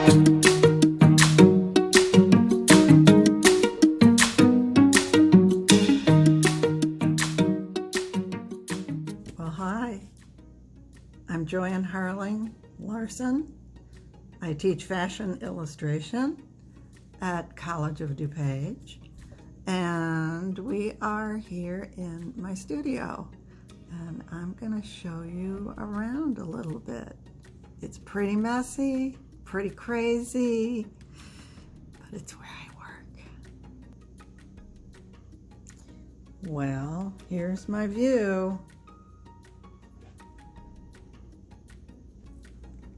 Well, hi, I'm Joann Harling, Larsen. I teach fashion illustration at College of DuPage, and we are here in my studio, and I'm going to show you around a little bit. It's pretty messy, pretty crazy, but it's where I work. Well, here's my view.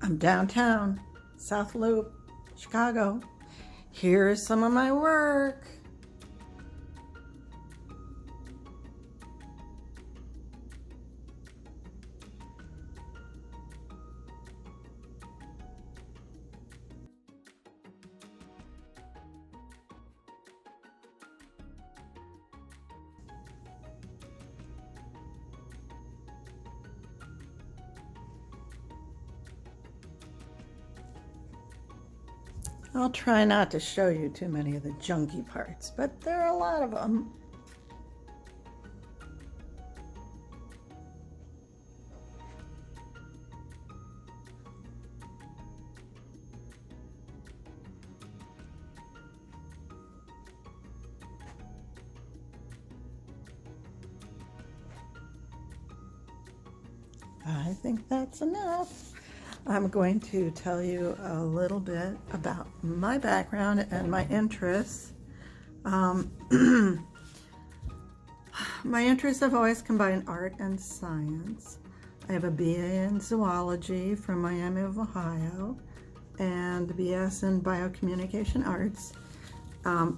I'm downtown, South Loop, Chicago. Here's some of my work. I'll try not to show you too many of the junky parts, but there are a lot of them. I think that's enough. I'm going to tell you a little bit about my background and my interests. My interests have always combined art and science. I have a BA in zoology from Miami of Ohio and a BS in biocommunication arts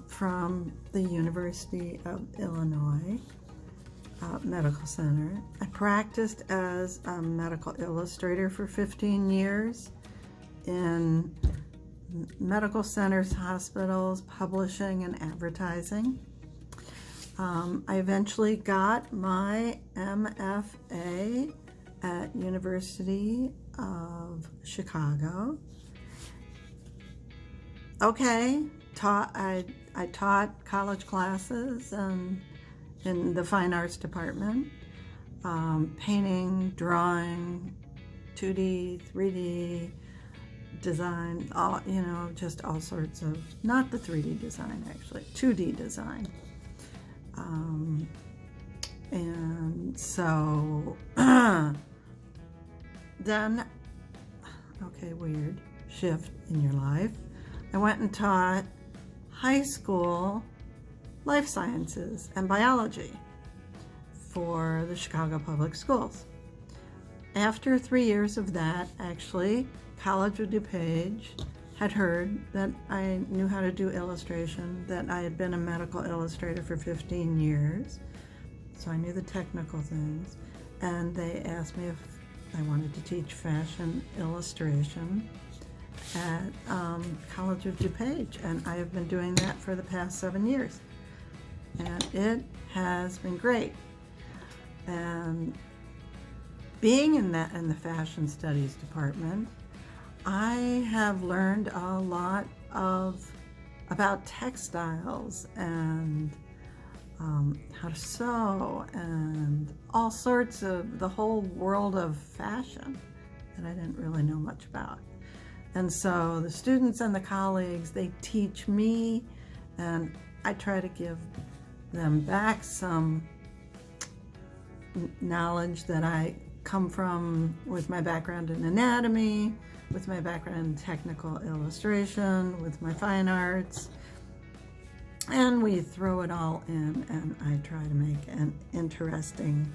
from the University of Illinois Medical Center. I practiced as a medical illustrator for 15 years in medical centers, hospitals, publishing, and advertising. I eventually got my MFA at University of Chicago. Okay, I taught college classes and in the fine arts department, painting, drawing, 2D, 3D design, just all sorts of, not the 3D design actually, 2D design. And so then, okay, weird shift in your life. I went and taught high school life sciences and biology for the Chicago Public Schools. After 3 years of that, actually, College of DuPage had heard that I knew how to do illustration, that I had been a medical illustrator for 15 years, so I knew the technical things, and they asked me if I wanted to teach fashion illustration at College of DuPage, and I have been doing that for the past 7 years. And it has been great. And being in the fashion studies department, I have learned a lot about textiles and how to sew and all sorts of the whole world of fashion that I didn't really know much about. And so the students and the colleagues, they teach me, and I try to give them back some knowledge that I come from with my background in anatomy, with my background in technical illustration, with my fine arts, and we throw it all in, and I try to make an interesting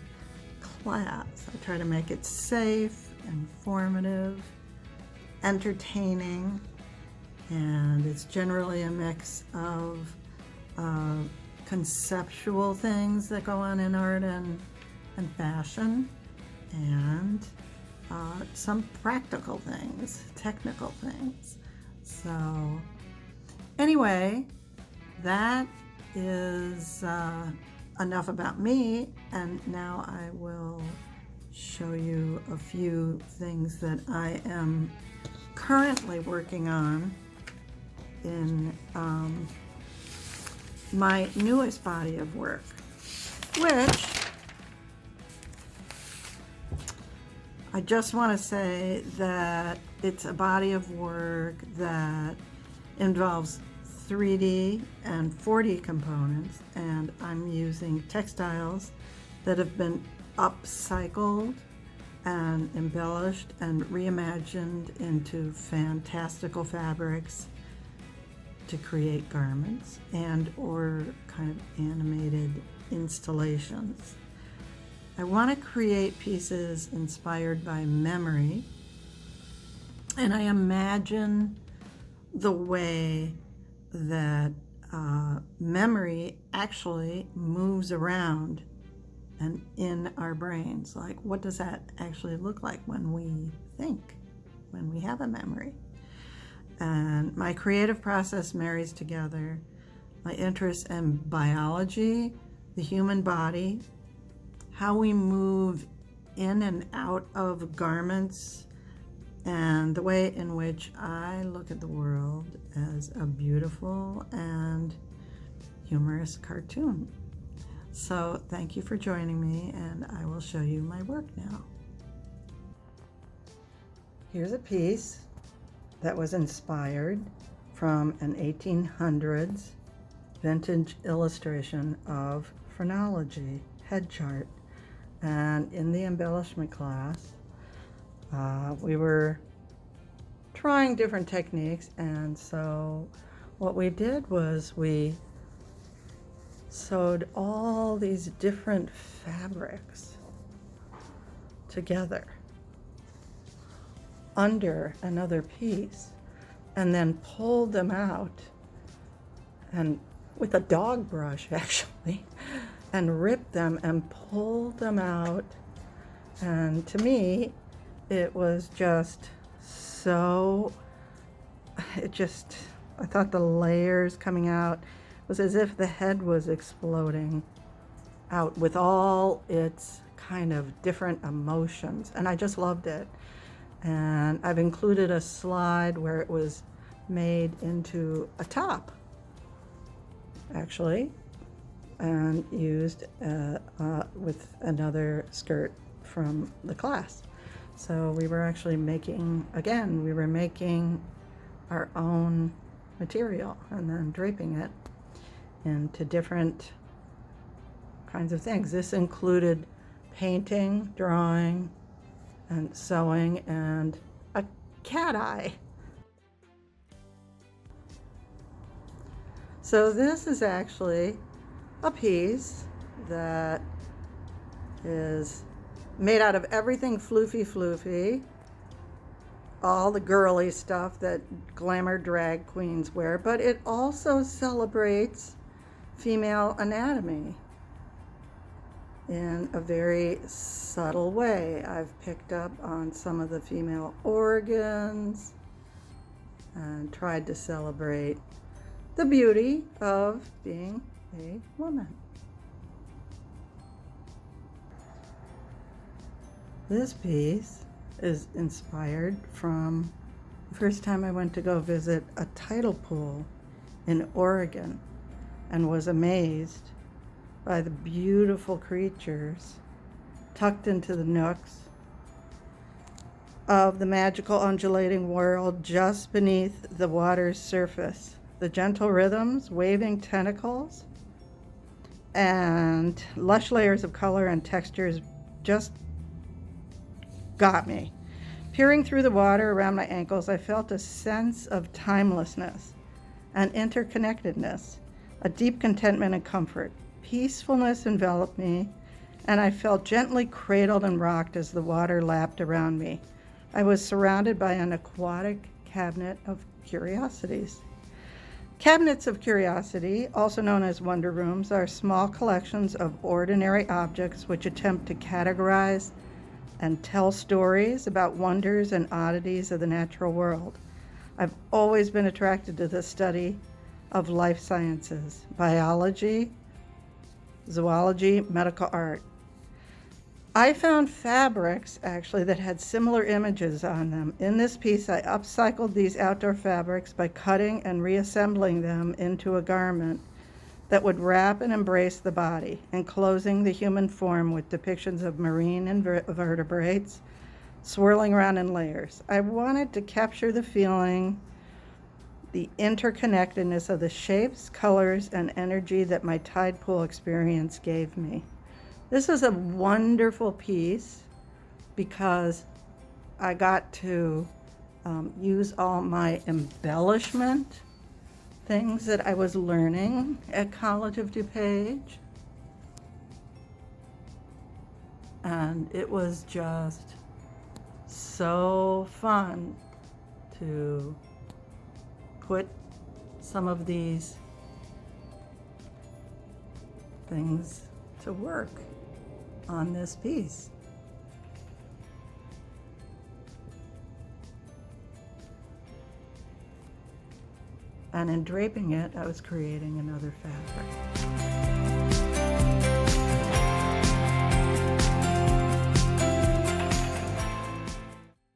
class. I try to make it safe, informative, entertaining, and it's generally a mix of conceptual things that go on in art and fashion, and some practical things, technical things. So anyway, that is enough about me, and now I will show you a few things that I am currently working on in my newest body of work, which I just want to say that it's a body of work that involves 3D and 4D components, and I'm using textiles that have been upcycled and embellished and reimagined into fantastical fabrics to create garments and or kind of animated installations. I want to create pieces inspired by memory, and I imagine the way that memory actually moves around and in our brains. Like, what does that actually look like when we think, when we have a memory? And my creative process marries together my interest in biology, the human body, how we move in and out of garments, and the way in which I look at the world as a beautiful and humorous cartoon. So thank you for joining me, and I will show you my work now. Here's a piece that was inspired from an 1800s vintage illustration of phrenology head chart. And in the embellishment class, we were trying different techniques, and so what we did was we sewed all these different fabrics together under another piece and then pulled them out, and with a dog brush actually, and ripped them and pulled them out. And to me, it was just so, I thought the layers coming out was as if the head was exploding out with all its kind of different emotions, and I just loved it. And I've included a slide where it was made into a top, actually, and used with another skirt from the class. So we were actually making our own material and then draping it into different kinds of things. This included painting, drawing, and sewing, and a cat eye. So this is actually a piece that is made out of everything floofy, all the girly stuff that glamour drag queens wear, but it also celebrates female anatomy in a very subtle way. I've picked up on some of the female organs and tried to celebrate the beauty of being a woman. This piece is inspired from the first time I went to go visit a tidal pool in Oregon and was amazed by the beautiful creatures tucked into the nooks of the magical undulating world just beneath the water's surface. The gentle rhythms, waving tentacles, and lush layers of color and textures just got me. Peering through the water around my ankles, I felt a sense of timelessness and interconnectedness, a deep contentment and comfort. Peacefulness enveloped me, and I felt gently cradled and rocked as the water lapped around me. I was surrounded by an aquatic cabinet of curiosities. Cabinets of curiosity, also known as wonder rooms, are small collections of ordinary objects which attempt to categorize and tell stories about wonders and oddities of the natural world. I've always been attracted to the study of life sciences, biology, zoology, medical art. I found fabrics actually that had similar images on them. In this piece, I upcycled these outdoor fabrics by cutting and reassembling them into a garment that would wrap and embrace the body, enclosing the human form with depictions of marine invertebrates swirling around in layers. I wanted to capture the feeling, the interconnectedness of the shapes, colors, and energy that my tide pool experience gave me. This is a wonderful piece because I got to use all my embellishment things that I was learning at College of DuPage. And it was just so fun to put some of these things to work on this piece. And in draping it, I was creating another fabric.